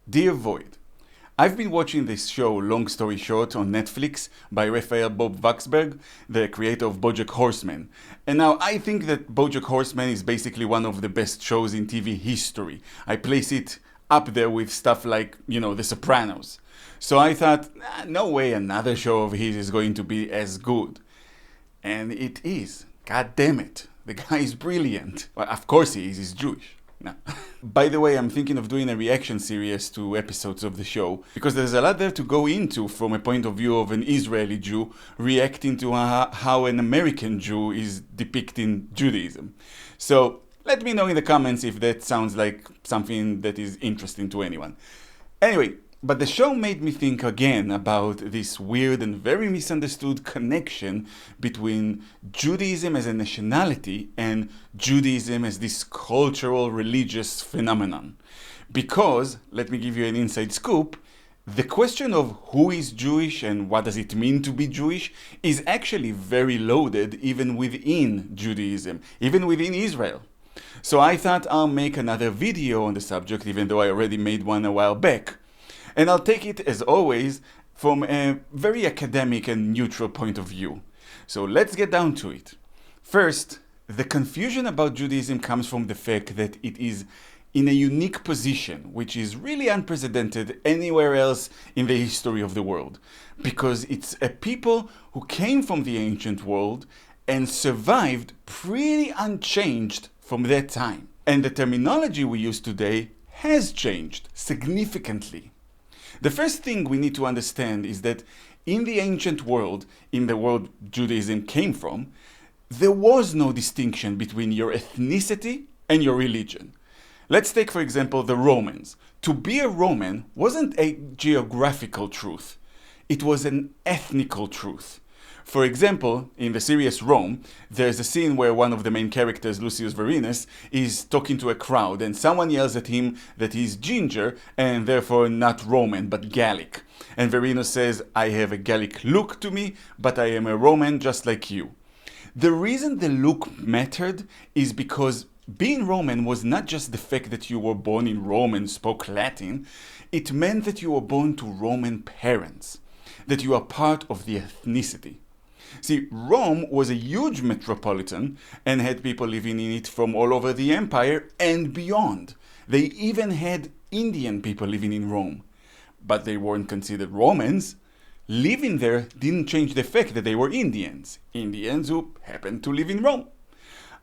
Dear Void, I've been watching this show, Long Story Short, on Netflix by Raphael Bob Waksberg, the creator of BoJack Horseman. And now I think that BoJack Horseman is basically one of the best shows in TV history. I place it up there with stuff like, The Sopranos. So I thought, no way another show of his is going to be as good. And it is. God damn it. The guy is brilliant. Well, of course he is. He's Jewish. No. By the way, I'm thinking of doing a reaction series to episodes of the show because there's a lot there to go into from a point of view of an Israeli Jew reacting to how an American Jew is depicting Judaism. So let me know in the comments if that sounds like something that is interesting to anyone. Anyway, but the show made me think again about this weird and very misunderstood connection between Judaism as a nationality and Judaism as this cultural religious phenomenon. Because, let me give you an inside scoop, the question of who is Jewish and what does it mean to be Jewish is actually very loaded even within Judaism, even within Israel. So I thought I'll make another video on the subject, even though I already made one a while back. And I'll take it, as always, from a very academic and neutral point of view. So let's get down to it. First, the confusion about Judaism comes from the fact that it is in a unique position, which is really unprecedented anywhere else in the history of the world. Because it's a people who came from the ancient world and survived pretty unchanged from that time. And the terminology we use today has changed significantly. The first thing we need to understand is that in the ancient world, in the world Judaism came from, there was no distinction between your ethnicity and your religion. Let's take, for example, the Romans. To be a Roman wasn't a geographical truth. It was an ethnical truth. For example, in the series Rome, there's a scene where one of the main characters, Lucius Vorenus, is talking to a crowd and someone yells at him that he's ginger and therefore not Roman but Gallic. And Vorenus says, I have a Gallic look to me, but I am a Roman just like you. The reason the look mattered is because being Roman was not just the fact that you were born in Rome and spoke Latin, it meant that you were born to Roman parents, that you are part of the ethnicity. See, Rome was a huge metropolitan and had people living in it from all over the empire and beyond. They even had Indian people living in Rome. But they weren't considered Romans. Living there didn't change the fact that they were Indians. Indians who happened to live in Rome.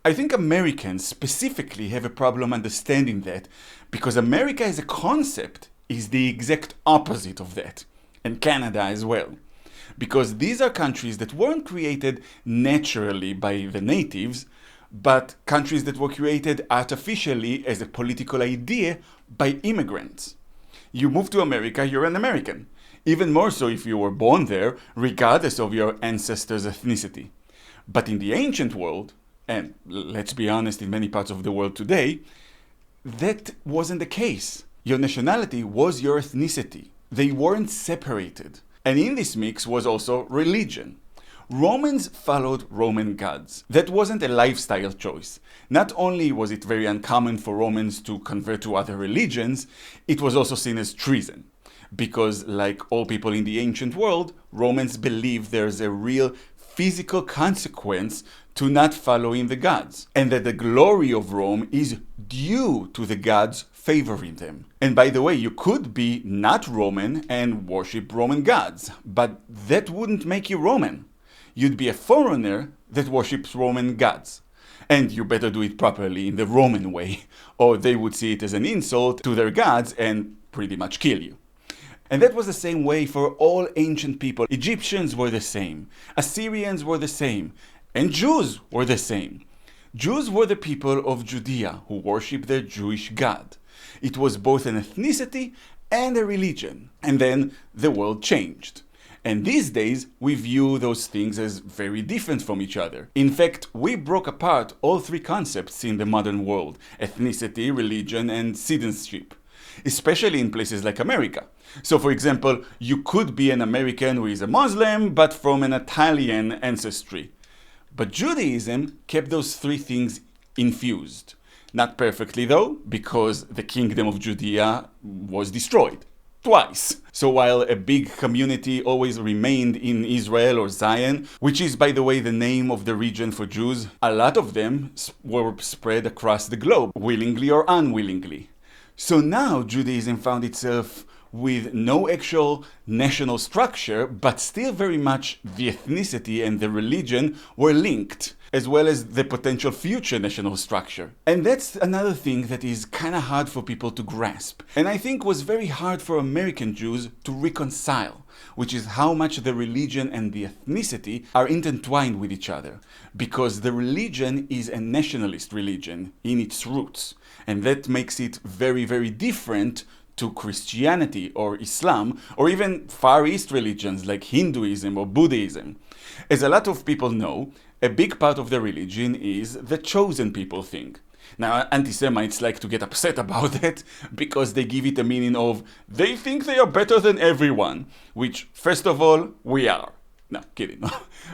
I think Americans specifically have a problem understanding that because America as a concept is the exact opposite of that. And Canada as well. Because these are countries that weren't created naturally by the natives, but countries that were created artificially as a political idea by immigrants. You move to America, you're an American. Even more so if you were born there, regardless of your ancestors' ethnicity. But in the ancient world, and let's be honest, in many parts of the world today, that wasn't the case. Your nationality was your ethnicity. They weren't separated. And in this mix was also religion. Romans followed Roman gods. That wasn't a lifestyle choice. Not only was it very uncommon for Romans to convert to other religions, it was also seen as treason. Because, like all people in the ancient world, Romans believed there's a real physical consequence to not following the gods, and that the glory of Rome is due to the gods favoring them. And by the way, you could be not Roman and worship Roman gods, but that wouldn't make you Roman. You'd be a foreigner that worships Roman gods. And you better do it properly in the Roman way, or they would see it as an insult to their gods and pretty much kill you. And that was the same way for all ancient people. Egyptians were the same, Assyrians were the same, and Jews were the same. Jews were the people of Judea who worshipped their Jewish God. It was both an ethnicity and a religion. And then the world changed. And these days, we view those things as very different from each other. In fact, we broke apart all three concepts in the modern world: ethnicity, religion, and citizenship. Especially in places like America. So for example, you could be an American who is a Muslim, but from an Italian ancestry. But Judaism kept those three things infused. Not perfectly though, because the kingdom of Judea was destroyed. Twice. So while a big community always remained in Israel or Zion, which is by the way the name of the region for Jews, a lot of them were spread across the globe, willingly or unwillingly. So now Judaism found itself with no actual national structure, but still very much the ethnicity and the religion were linked, as well as the potential future national structure. And that's another thing that is kind of hard for people to grasp, and I think was very hard for American Jews to reconcile, which is how much the religion and the ethnicity are intertwined with each other, because the religion is a nationalist religion in its roots, and that makes it very, very different to Christianity or Islam, or even Far East religions like Hinduism or Buddhism. As a lot of people know, a big part of the religion is the chosen people thing. Now, anti-Semites like to get upset about that because they give it a meaning of they think they are better than everyone, which, first of all, we are. No, kidding.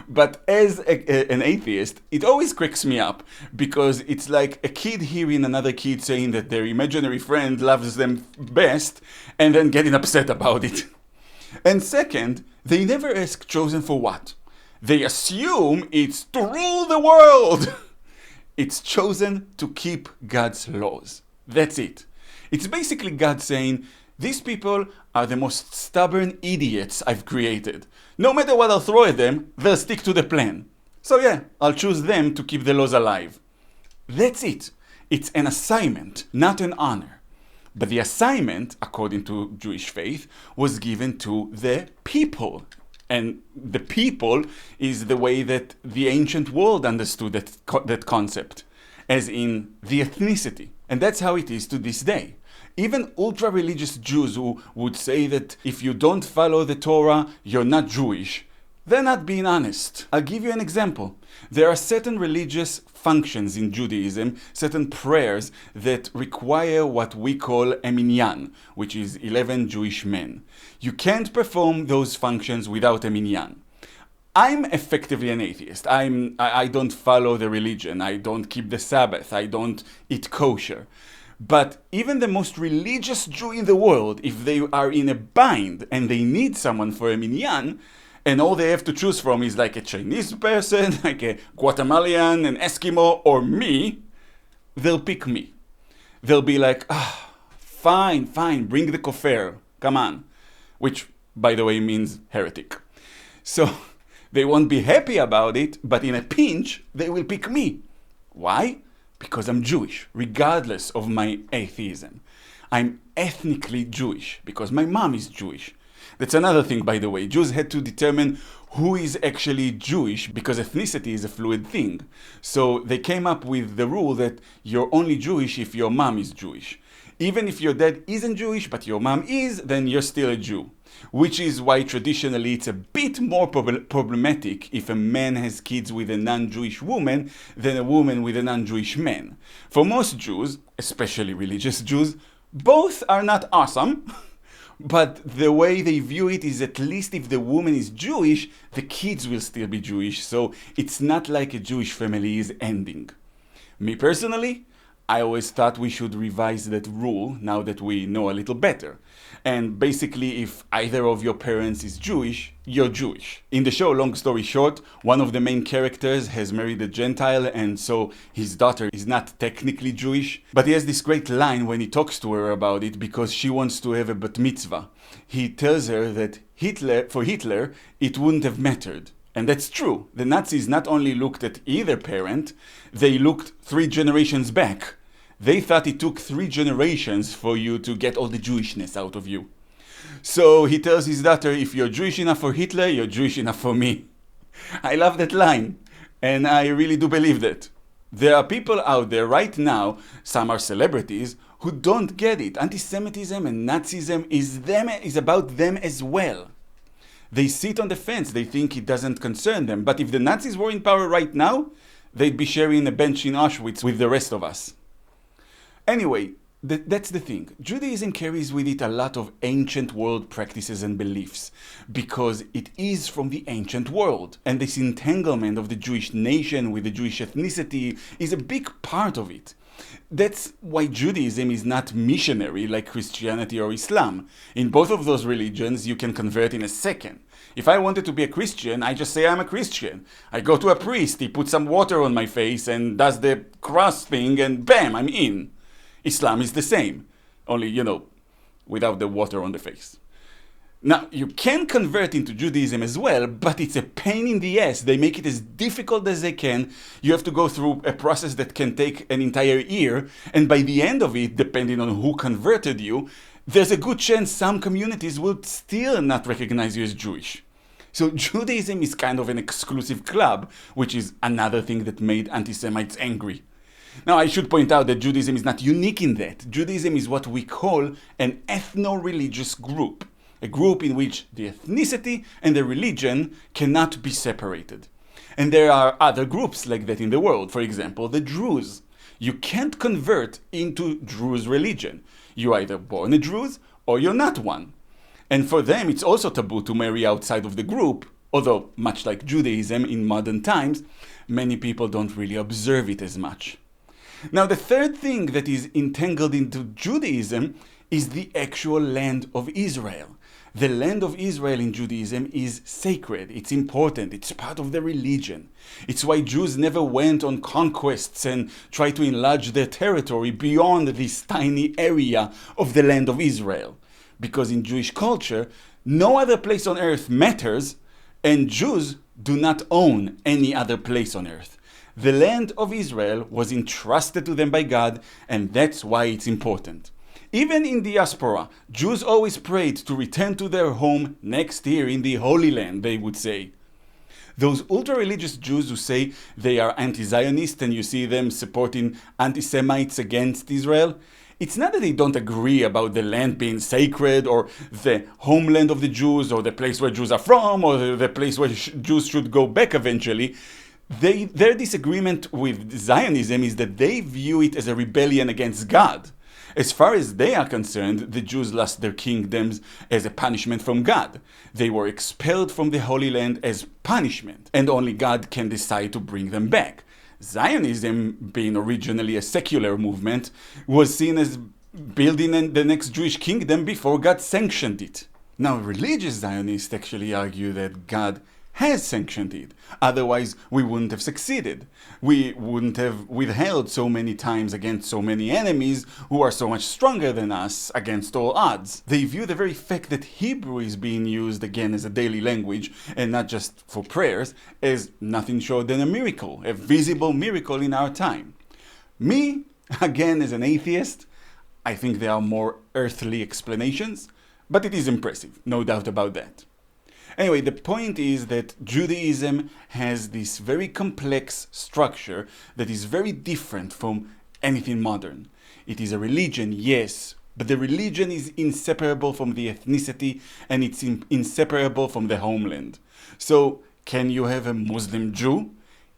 But as an atheist, it always cracks me up because it's like a kid hearing another kid saying that their imaginary friend loves them best and then getting upset about it. And second, they never ask chosen for what. They assume it's to rule the world. It's chosen to keep God's laws. That's it. It's basically God saying, these people are the most stubborn idiots I've created. No matter what I'll throw at them, they'll stick to the plan. So yeah, I'll choose them to keep the laws alive. That's it. It's an assignment, not an honor. But the assignment, according to Jewish faith, was given to the people. And the people is the way that the ancient world understood that concept, as in the ethnicity. And that's how it is to this day. Even ultra-religious Jews who would say that if you don't follow the Torah, you're not Jewish, they're not being honest. I'll give you an example. There are certain religious functions in Judaism, certain prayers that require what we call a minyan, which is 11 Jewish men. You can't perform those functions without a minyan. I'm effectively an atheist. I don't follow the religion. I don't keep the Sabbath. I don't eat kosher. But even the most religious Jew in the world, if they are in a bind and they need someone for a minyan, and all they have to choose from is like a Chinese person, like a Guatemalan, an Eskimo, or me, they'll pick me. They'll be like, fine, bring the kofar, come on. Which, by the way, means heretic. So they won't be happy about it, but in a pinch, they will pick me. Why? Because I'm Jewish, regardless of my atheism. I'm ethnically Jewish, because my mom is Jewish. That's another thing, by the way. Jews had to determine who is actually Jewish, because ethnicity is a fluid thing. So they came up with the rule that you're only Jewish if your mom is Jewish. Even if your dad isn't Jewish, but your mom is, then you're still a Jew. Which is why traditionally it's a bit more problematic if a man has kids with a non-Jewish woman than a woman with a non-Jewish man. For most Jews, especially religious Jews, both are not awesome, but the way they view it is at least if the woman is Jewish, the kids will still be Jewish, so it's not like a Jewish family is ending. Me personally, I always thought we should revise that rule now that we know a little better. And basically, if either of your parents is Jewish, you're Jewish. In the show, long story short, one of the main characters has married a Gentile, and so his daughter is not technically Jewish. But he has this great line when he talks to her about it because she wants to have a bat mitzvah. He tells her that for Hitler, it wouldn't have mattered. And that's true. The Nazis not only looked at either parent, they looked 3 generations back. They thought it took 3 generations for you to get all the Jewishness out of you. So he tells his daughter, if you're Jewish enough for Hitler, you're Jewish enough for me. I love that line, and I really do believe that. There are people out there right now, some are celebrities, who don't get it. Antisemitism and Nazism is about them as well. They sit on the fence, they think it doesn't concern them. But if the Nazis were in power right now, they'd be sharing a bench in Auschwitz with the rest of us. Anyway, that's the thing. Judaism carries with it a lot of ancient world practices and beliefs, because it is from the ancient world. And this entanglement of the Jewish nation with the Jewish ethnicity is a big part of it. That's why Judaism is not missionary like Christianity or Islam. In both of those religions, you can convert in a second. If I wanted to be a Christian, I just say I'm a Christian. I go to a priest, he puts some water on my face and does the cross thing, and bam, I'm in. Islam is the same, only, without the water on the face. Now, you can convert into Judaism as well, but it's a pain in the ass. They make it as difficult as they can. You have to go through a process that can take an entire year, and by the end of it, depending on who converted you, there's a good chance some communities will still not recognize you as Jewish. So Judaism is kind of an exclusive club, which is another thing that made anti-Semites angry. Now, I should point out that Judaism is not unique in that. Judaism is what we call an ethno-religious group. A group in which the ethnicity and the religion cannot be separated. And there are other groups like that in the world. For example, the Druze. You can't convert into Druze religion. You're either born a Druze or you're not one. And for them, it's also taboo to marry outside of the group, although, much like Judaism in modern times, many people don't really observe it as much. Now, the third thing that is entangled into Judaism is the actual land of Israel. The land of Israel in Judaism is sacred, it's important, it's part of the religion. It's why Jews never went on conquests and tried to enlarge their territory beyond this tiny area of the land of Israel. Because in Jewish culture, no other place on earth matters, and Jews do not own any other place on earth. The land of Israel was entrusted to them by God, and that's why it's important. Even in diaspora, Jews always prayed to return to their home next year in the Holy Land, they would say. Those ultra-religious Jews who say they are anti-Zionist and you see them supporting anti-Semites against Israel, it's not that they don't agree about the land being sacred or the homeland of the Jews or the place where Jews are from or the place where Jews should go back eventually. Their disagreement with Zionism is that they view it as a rebellion against God. As far as they are concerned, the Jews lost their kingdoms as a punishment from God. They were expelled from the Holy Land as punishment, and only God can decide to bring them back. Zionism, being originally a secular movement, was seen as building the next Jewish kingdom before God sanctioned it. Now, religious Zionists actually argue that God has sanctioned it. Otherwise, we wouldn't have succeeded. We wouldn't have withheld so many times against so many enemies who are so much stronger than us against all odds. They view the very fact that Hebrew is being used again as a daily language and not just for prayers as nothing short than a miracle, a visible miracle in our time. Me, again, as an atheist, I think there are more earthly explanations, but it is impressive, no doubt about that. Anyway, the point is that Judaism has this very complex structure that is very different from anything modern. It is a religion, yes, but the religion is inseparable from the ethnicity and it's inseparable from the homeland. So, can you have a Muslim Jew?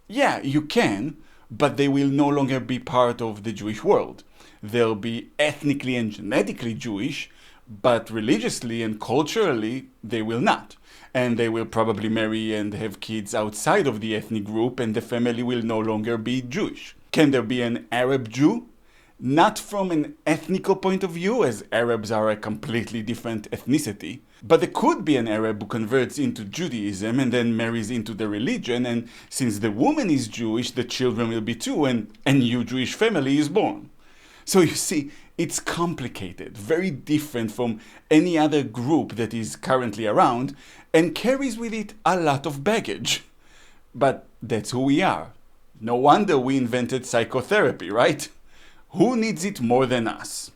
Yeah, you can, but they will no longer be part of the Jewish world. They'll be ethnically and genetically Jewish, but religiously and culturally, they will not. And they will probably marry and have kids outside of the ethnic group, and the family will no longer be Jewish. Can there be an Arab Jew? Not from an ethnical point of view, as Arabs are a completely different ethnicity. But there could be an Arab who converts into Judaism and then marries into the religion, and since the woman is Jewish, the children will be too, and a new Jewish family is born. So you see, it's complicated, very different from any other group that is currently around, and carries with it a lot of baggage. But that's who we are. No wonder we invented psychotherapy, right? Who needs it more than us?